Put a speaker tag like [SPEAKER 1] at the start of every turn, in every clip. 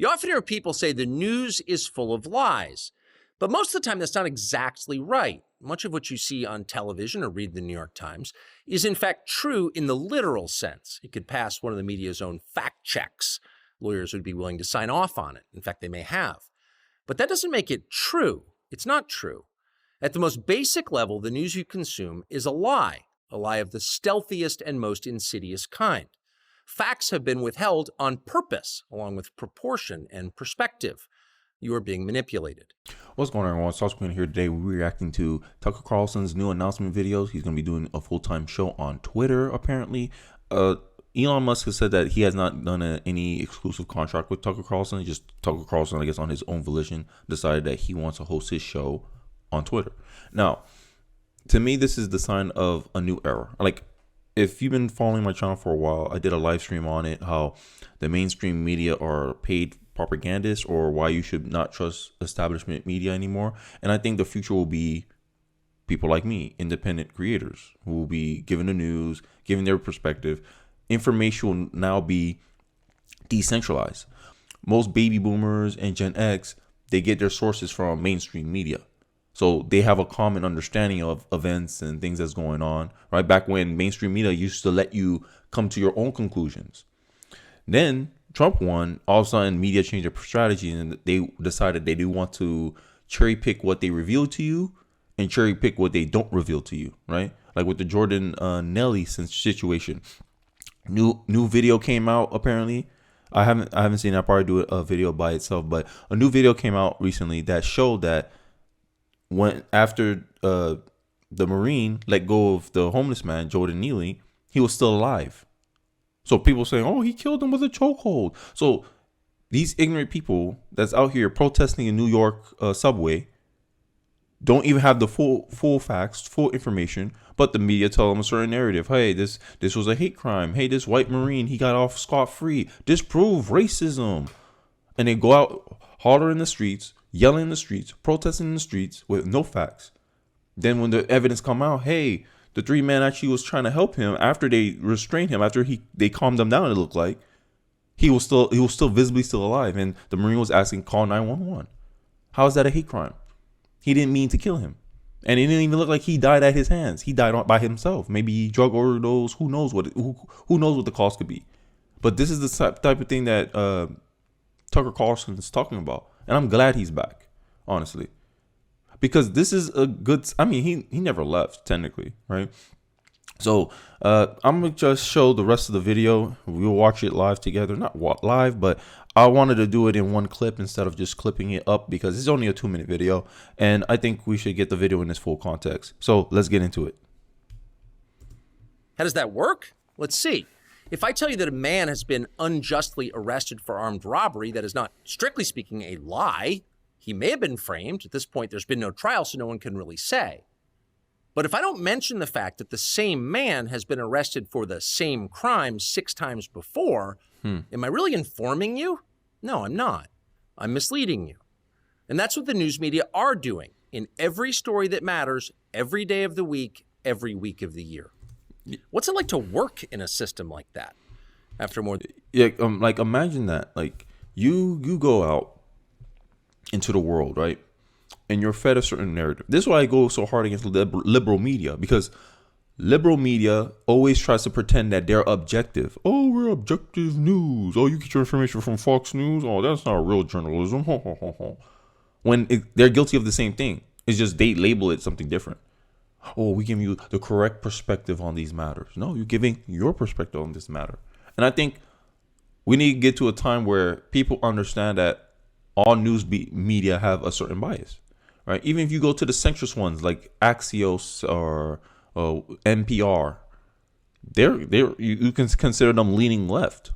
[SPEAKER 1] You often hear people say the news is full of lies, but most of the time that's not exactly right. Much of what you see on television or read the New York Times is in fact true in the literal sense. It could pass one of the media's own fact checks. Lawyers would be willing to sign off on it. In fact, they may have. But that doesn't make it true. It's not true. At the most basic level, the news you consume is a lie of the stealthiest and most insidious kind. Facts have been withheld on purpose, along with proportion and perspective. You are being manipulated.
[SPEAKER 2] What's going on, everyone? Sauce Queen here today. We're reacting to Tucker Carlson's new announcement videos. He's going to be doing a full-time show on Twitter, apparently. Elon Musk has said that he has not done any exclusive contract with Tucker Carlson. Just Tucker Carlson, I guess, on his own volition, decided that he wants to host his show on Twitter. Now, to me, this is the sign of a new era. Like, if you've been following my channel for a while, I did a live stream on it, how the mainstream media are paid propagandists, or why you should not trust establishment media anymore. And I think the future will be people like me, independent creators, who will be giving the news, giving their perspective. Information will now be decentralized. Most baby boomers and Gen X, they get their sources from mainstream media. So they have a common understanding of events and things that's going on, right? Back when mainstream media used to let you come to your own conclusions. Then Trump won, all of a sudden media changed their strategy and they decided they do want to cherry pick what they reveal to you and cherry pick what they don't reveal to you, right? Like with the Jordan Nelly situation. New video came out apparently. I haven't seen that. I'll probably do a video by itself, but a new video came out recently that showed that when after the Marine let go of the homeless man, Jordan Neely, he was still alive. So people saying, oh, he killed him with a chokehold. So these ignorant people that's out here protesting in New York subway don't even have the full facts, full information, but the media tell them a certain narrative. Hey, this was a hate crime. Hey, this white Marine, he got off scot-free. Disprove racism. And they go out holler in the streets, yelling in the streets, protesting in the streets with no facts. Then when the evidence come out, hey, the three men actually was trying to help him after they restrained him, after they calmed him down, it looked like. He was still visibly still alive, and the Marine was asking, call 911. How is that a hate crime? He didn't mean to kill him. And it didn't even look like he died at his hands. He died by himself. Maybe he drug overdose. Who knows what the cause could be. But this is the type of thing that Tucker Carlson is talking about. And I'm glad he's back, honestly. Because this is a good, I mean, he never left, technically, right? So I'm going to just show the rest of the video. We'll watch it live together. Not live, but I wanted to do it in one clip instead of just clipping it up because it's only a 2-minute video. And I think we should get the video in its full context. So let's get into it.
[SPEAKER 1] How does that work? Let's see. If I tell you that a man has been unjustly arrested for armed robbery, that is not, strictly speaking, a lie. He may have been framed. At this point, there's been no trial, so no one can really say. But if I don't mention the fact that the same man has been arrested for the same crime 6 times before, am I really informing you? No, I'm not. I'm misleading you. And that's what the news media are doing in every story that matters, every day of the week, every week of the year. What's it like to work in a system like that? After more,
[SPEAKER 2] like imagine that, like you go out into the world, right? And you're fed a certain narrative. This is why I go so hard against liberal media, because liberal media always tries to pretend that they're objective. Oh, we're objective news. Oh, you get your information from Fox News. Oh, that's not real journalism. When they're guilty of the same thing. It's just they label it something different. Oh, we give you the correct perspective on these matters. No, you're giving your perspective on this matter. And I think we need to get to a time where people understand that all news media have a certain bias, right? Even if you go to the centrist ones like Axios or NPR, you can consider them leaning left,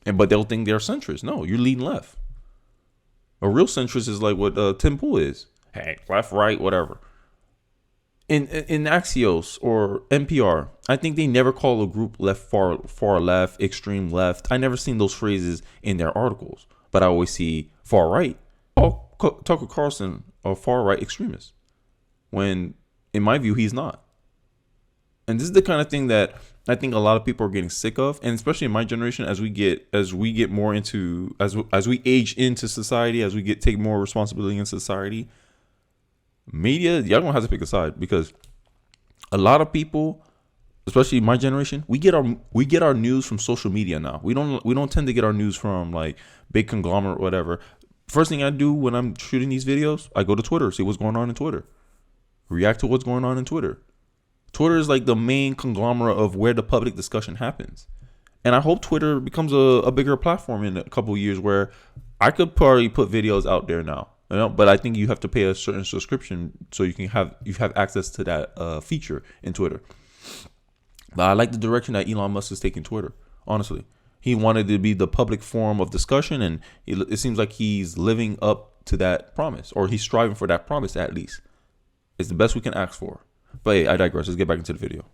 [SPEAKER 2] but they'll think they're centrist. No, you're leaning left. A real centrist is like what Tim Pool is. Hey, left, right, whatever. In Axios or NPR, I think they never call a group left, far left, extreme left. I never seen those phrases in their articles, but I always see far right. Oh, Tucker Carlson, a far right extremist, when in my view he's not. And this is the kind of thing that I think a lot of people are getting sick of, and especially in my generation, as we get more into as we age into society, as we take more responsibility in society, media, y'all gonna have to pick a side, because a lot of people, especially my generation, we get our news from social media now. We don't tend to get our news from like big conglomerate or whatever. First thing I do when I'm shooting these videos, I go to Twitter, see what's going on in Twitter, react to what's going on in Twitter. Twitter is like the main conglomerate of where the public discussion happens. And I hope Twitter becomes a bigger platform in a couple of years, where I could probably put videos out there now. But I think you have to pay a certain subscription so you have access to that feature in Twitter. But I like the direction that Elon Musk is taking Twitter. Honestly, he wanted to be the public forum of discussion, and it seems like he's living up to that promise, or he's striving for that promise at least. It's the best we can ask for. But hey, I digress. Let's get back into the video.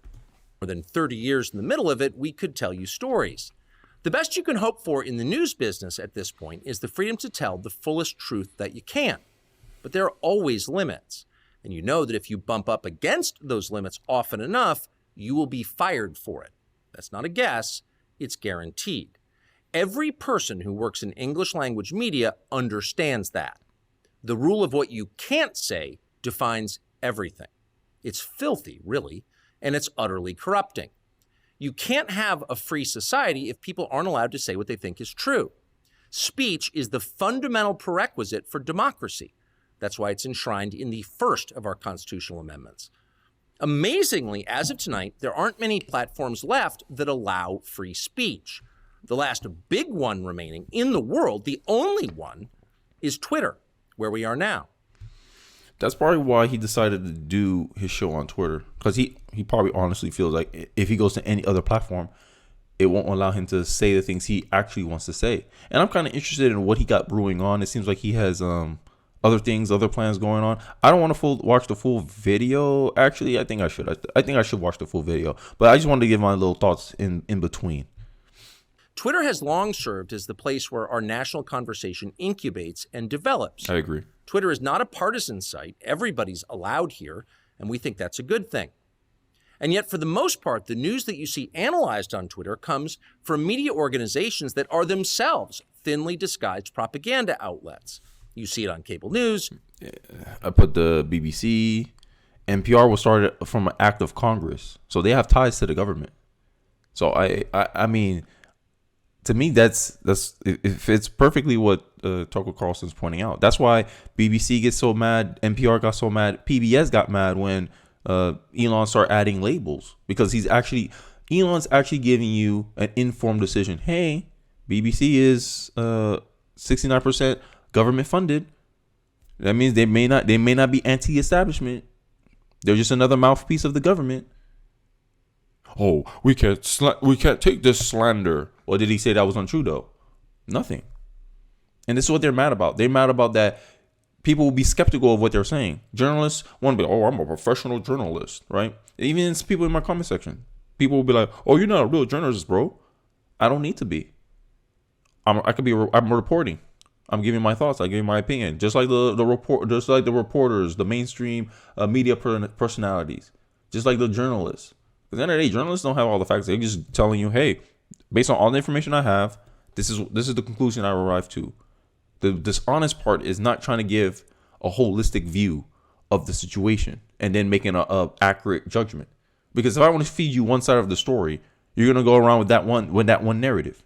[SPEAKER 1] More than 30 years in the middle of it, we could tell you stories. The best you can hope for in the news business at this point is the freedom to tell the fullest truth that you can. But there are always limits. And you know that if you bump up against those limits often enough, you will be fired for it. That's not a guess, it's guaranteed. Every person who works in English language media understands that. The rule of what you can't say defines everything. It's filthy, really, and it's utterly corrupting. You can't have a free society if people aren't allowed to say what they think is true. Speech is the fundamental prerequisite for democracy. That's why it's enshrined in the first of our constitutional amendments. Amazingly, as of tonight, there aren't many platforms left that allow free speech. The last big one remaining in the world, the only one, is Twitter, where we are now.
[SPEAKER 2] That's probably why he decided to do his show on Twitter, because he probably honestly feels like if he goes to any other platform, it won't allow him to say the things he actually wants to say. And I'm kind of interested in what he got brewing on. It seems like he has other plans going on. I don't want to watch the full video. Actually, I think I should. I think I should watch the full video. But I just wanted to give my little thoughts in between.
[SPEAKER 1] Twitter has long served as the place where our national conversation incubates and develops.
[SPEAKER 2] I agree.
[SPEAKER 1] Twitter is not a partisan site. Everybody's allowed here, and we think that's a good thing. And yet, for the most part, the news that you see analyzed on Twitter comes from media organizations that are themselves thinly disguised propaganda outlets. You see it on cable news.
[SPEAKER 2] I put the BBC. NPR was started from an act of Congress, so they have ties to the government. So I mean, to me, that's it fits perfectly what Tucker Carlson's pointing out. That's why BBC gets so mad, NPR got so mad, PBS got mad when Elon started adding labels, because Elon's actually giving you an informed decision. Hey, BBC is 69% government funded. That means they may not be anti-establishment. They're just another mouthpiece of the government. Oh, we can't take this slander. Or did he say that was untrue though? Nothing. And this is what they're mad about. They're mad about that people will be skeptical of what they're saying. Journalists want to be, oh, I'm a professional journalist, right? Even people in my comment section, people will be like, oh, you're not a real journalist, bro. I don't need to be. I'm reporting. I'm giving my thoughts. I'm giving my opinion. Just like the reporters, the mainstream media personalities, just like the journalists. At the end of the day, journalists don't have all the facts. They're just telling you, hey, based on all the information I have, this is the conclusion I arrived to. The dishonest part is not trying to give a holistic view of the situation and then making a accurate judgment. Because if I want to feed you one side of the story, you're gonna go around with that one narrative,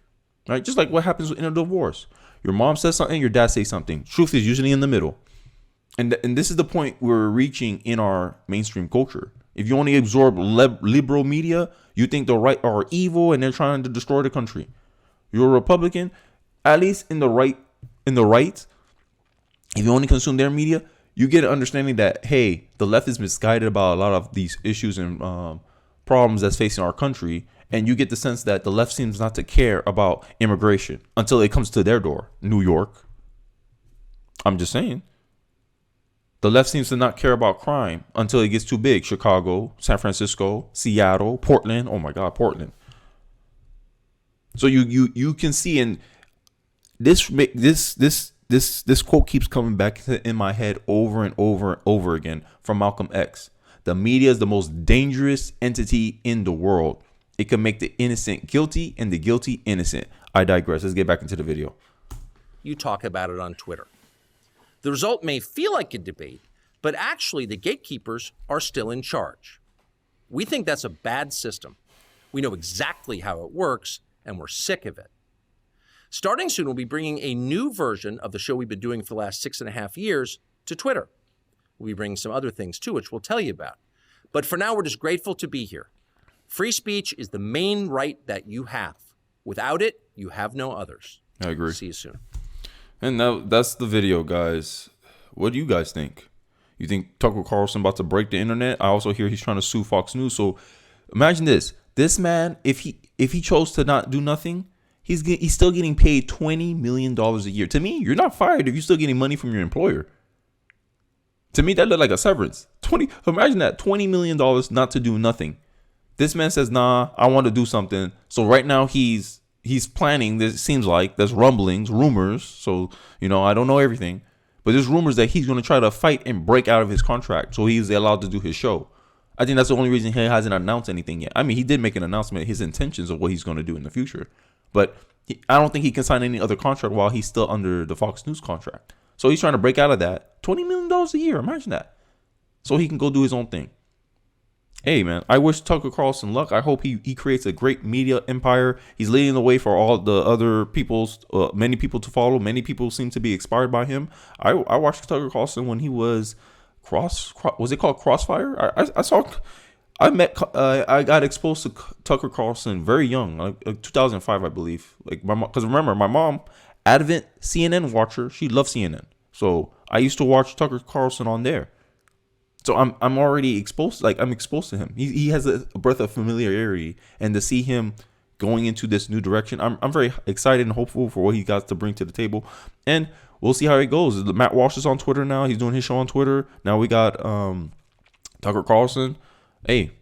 [SPEAKER 2] right? Just like what happens in a divorce. Your mom says something, your dad says something. Truth is usually in the middle. And this is the point we're reaching in our mainstream culture. If you only absorb liberal media, you think the right are evil and they're trying to destroy the country. You're a Republican, at least in the right, if you only consume their media, you get an understanding that, hey, the left is misguided about a lot of these issues and problems that's facing our country. And you get the sense that the left seems not to care about immigration until it comes to their door. New York. I'm just saying. The left seems to not care about crime until it gets too big. Chicago, San Francisco, Seattle, Portland. Oh my God, Portland. So you can see, and this quote keeps coming back in my head over and over and over again from Malcolm X. The media is the most dangerous entity in the world. It can make the innocent guilty and the guilty innocent. I digress. Let's get back into the video.
[SPEAKER 1] You talk about it on Twitter. The result may feel like a debate, but actually the gatekeepers are still in charge. We think that's a bad system. We know exactly how it works, and we're sick of it. Starting soon, we'll be bringing a new version of the show we've been doing for the last 6.5 years to Twitter. We'll be bringing some other things too, which we'll tell you about. But for now, we're just grateful to be here. Free speech is the main right that you have. Without it, you have no others.
[SPEAKER 2] I agree.
[SPEAKER 1] See you soon.
[SPEAKER 2] And now that's the video, guys. What do you guys think? You think Tucker Carlson about to break the internet? I also hear he's trying to sue Fox News. So imagine this. This man, if he chose to not do nothing, he's still getting paid $20 million a year. To me, you're not fired if you're still getting money from your employer. To me, that looked like a severance. Imagine that, $20 million not to do nothing. This man says, nah, I want to do something. So right now he's planning. This seems like there's rumblings, rumors. So, I don't know everything. But there's rumors that he's going to try to fight and break out of his contract so he's allowed to do his show. I think that's the only reason he hasn't announced anything yet. I mean, he did make an announcement, his intentions of what he's going to do in the future. But I don't think he can sign any other contract while he's still under the Fox News contract. So he's trying to break out of that. $20 million a year. Imagine that. So he can go do his own thing. Hey, man, I wish Tucker Carlson luck. I hope he creates a great media empire. He's leading the way for all the other many people to follow. Many people seem to be inspired by him. I watched Tucker Carlson when he was was it called Crossfire? I got exposed to Tucker Carlson very young, like 2005, I believe. Because remember, my mom, avid CNN watcher, she loved CNN. So I used to watch Tucker Carlson on there. So I'm already exposed. I'm exposed to him. He has a breath of familiarity, and to see him going into this new direction, I'm very excited and hopeful for what he got to bring to the table. And we'll see how it goes. Matt Walsh is on Twitter now. He's doing his show on Twitter. Now we got Tucker Carlson. Hey,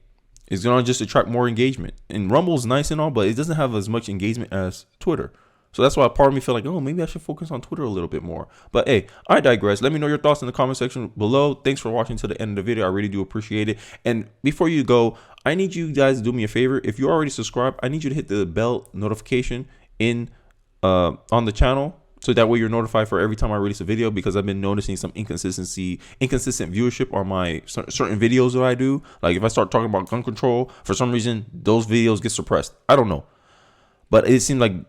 [SPEAKER 2] it's gonna just attract more engagement. And Rumble's nice and all, but it doesn't have as much engagement as Twitter. So that's why part of me feel like, oh, maybe I should focus on Twitter a little bit more. But hey, I digress. Let me know your thoughts in the comment section below. Thanks for watching to the end of the video. I really do appreciate it. And before you go, I need you guys to do me a favor. If you already subscribed, I need you to hit the bell notification on the channel. So that way you're notified for every time I release a video, because I've been noticing some inconsistent viewership on my certain videos that I do. Like if I start talking about gun control, for some reason, those videos get suppressed. I don't know. But it seems like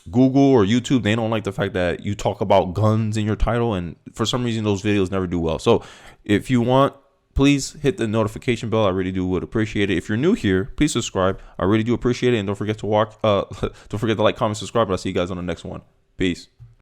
[SPEAKER 2] Google or YouTube, they don't like the fact that you talk about guns in your title, and for some reason those videos never do well. So if you want, please hit the notification bell. I really would appreciate it. If you're new here, please subscribe. I really do appreciate it, and don't forget to like, comment, subscribe, and I'll see you guys on the next one. Peace.